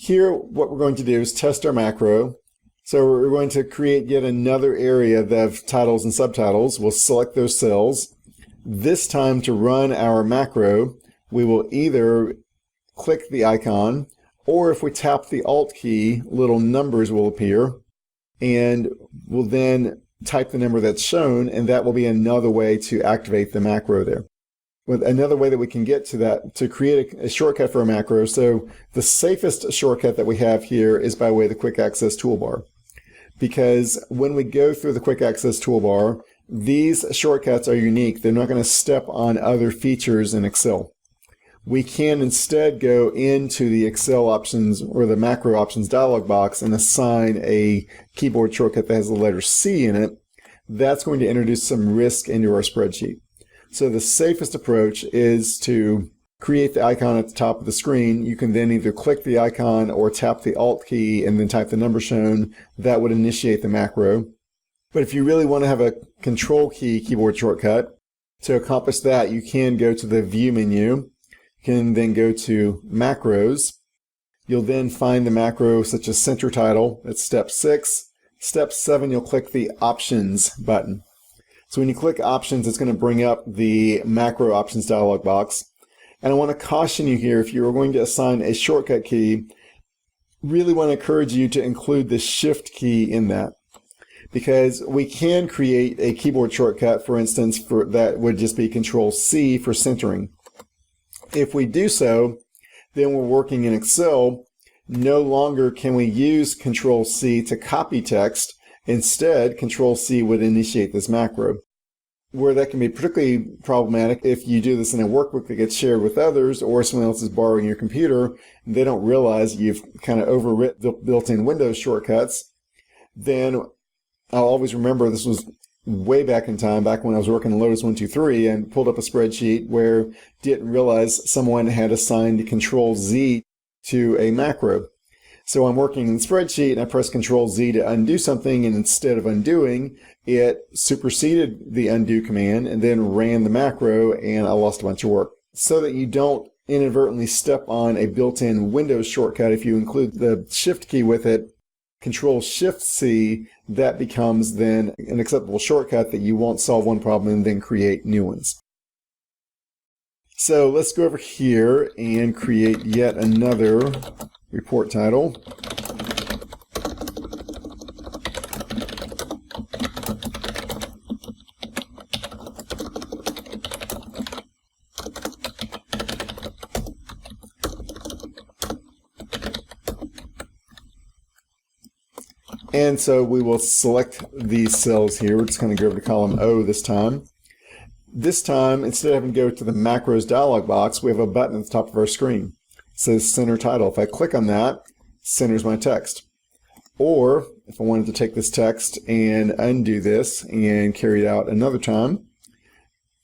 Here, what we're going to do is test our macro. So we're going to create yet another area of titles and subtitles. We'll select those cells. This time to run our macro, we will either click the icon, or if we tap the Alt key, little numbers will appear, and we'll then type the number that's shown, and that will be another way to activate the macro there. With another way that we can get to that, to create a shortcut for a macro. So the safest shortcut that we have here is by way of the quick access toolbar. Because when we go through the quick access toolbar, these shortcuts are unique. They're not going to step on other features in Excel. We can instead go into the Excel options or the macro options dialog box and assign a keyboard shortcut that has the letter C in it. That's going to introduce some risk into our spreadsheet. So the safest approach is to create the icon at the top of the screen. You can then either click the icon or tap the Alt key and then type the number shown. That would initiate the macro. But if you really want to have a Control key keyboard shortcut, to accomplish that, you can go to the View menu. You can then go to Macros. You'll then find the macro such as Center Title. That's step 6. Step 7, you'll click the Options button. So when you click Options, it's going to bring up the Macro Options dialog box. And I want to caution you here, if you're going to assign a shortcut key, really want to encourage you to include the Shift key in that. Because we can create a keyboard shortcut, for instance, that would just be Control C for centering. If we do so, then we're working in Excel. No longer can we use Control C to copy text. Instead, Control C would initiate this macro. Where that can be particularly problematic if you do this in a workbook that gets shared with others, or someone else is borrowing your computer and they don't realize you've kind of overwritten the built-in Windows shortcuts. Then I'll always remember, this was way back in time, back when I was working in Lotus 123, and pulled up a spreadsheet where didn't realize someone had assigned Control Z to a macro. So I'm working in the spreadsheet and I press Control Z to undo something, and instead of undoing, it superseded the undo command and then ran the macro, and I lost a bunch of work. So that you don't inadvertently step on a built-in Windows shortcut, if you include the Shift key with it, Control Shift C, that becomes then an acceptable shortcut that you won't solve one problem and then create new ones. So let's go over here and create yet another report title. And so we will select these cells here. We're just going to go over to column O this time. This time, instead of having to go to the macros dialog box, we have a button at the top of our screen. It says Center Title. If I click on that, centers my text. Or if I wanted to take this text and undo this and carry it out another time,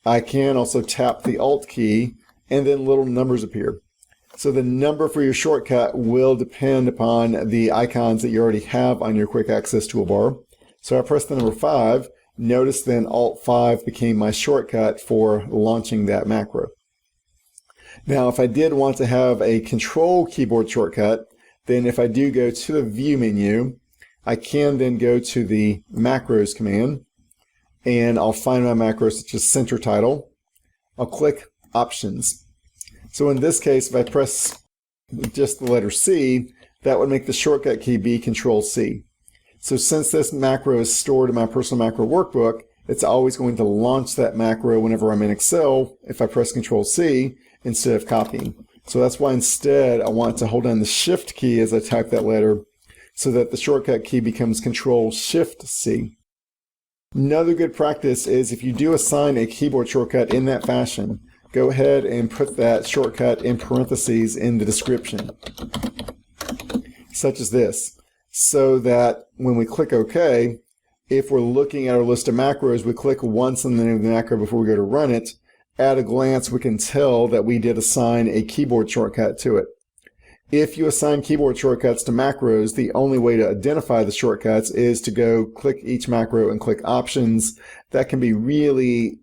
I can also tap the Alt key and then little numbers appear. So the number for your shortcut will depend upon the icons that you already have on your quick access toolbar. So I press the number 5. Notice then Alt 5 became my shortcut for launching that macro. Now if I did want to have a Control keyboard shortcut, then if I do go to the View menu, I can then go to the Macros command, and I'll find my macros such as Center Title. I'll click Options. So in this case, if I press just the letter C, that would make the shortcut key be Control C. So since this macro is stored in my personal macro workbook, it's always going to launch that macro whenever I'm in Excel if I press Control C instead of copying. So that's why instead I want to hold down the Shift key as I type that letter so that the shortcut key becomes Control Shift C. Another good practice is if you do assign a keyboard shortcut in that fashion, go ahead and put that shortcut in parentheses in the description, such as this, so that when we click OK, if we're looking at our list of macros, we click once on the name of the macro before we go to run it. At a glance, we can tell that we did assign a keyboard shortcut to it. If you assign keyboard shortcuts to macros, the only way to identify the shortcuts is to go click each macro and click Options. That can be really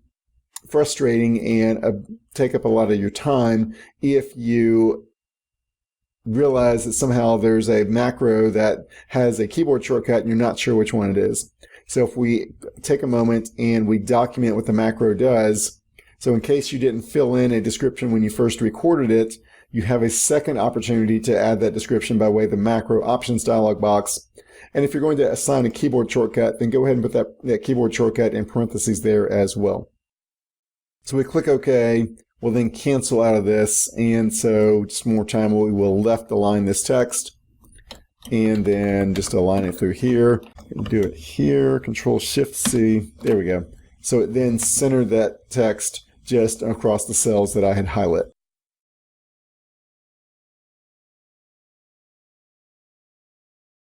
frustrating and take up a lot of your time if you realize that somehow there's a macro that has a keyboard shortcut and you're not sure which one it is. So if we take a moment and we document what the macro does, so in case you didn't fill in a description when you first recorded it, you have a second opportunity to add that description by way of the macro options dialog box. And if you're going to assign a keyboard shortcut, then go ahead and put that keyboard shortcut in parentheses there as well. So we click OK. We'll then cancel out of this. And so just more time, we will left align this text and then just align it through here. Do it here, Control-Shift-C. There we go. So it then centered that text just across the cells that I had highlighted.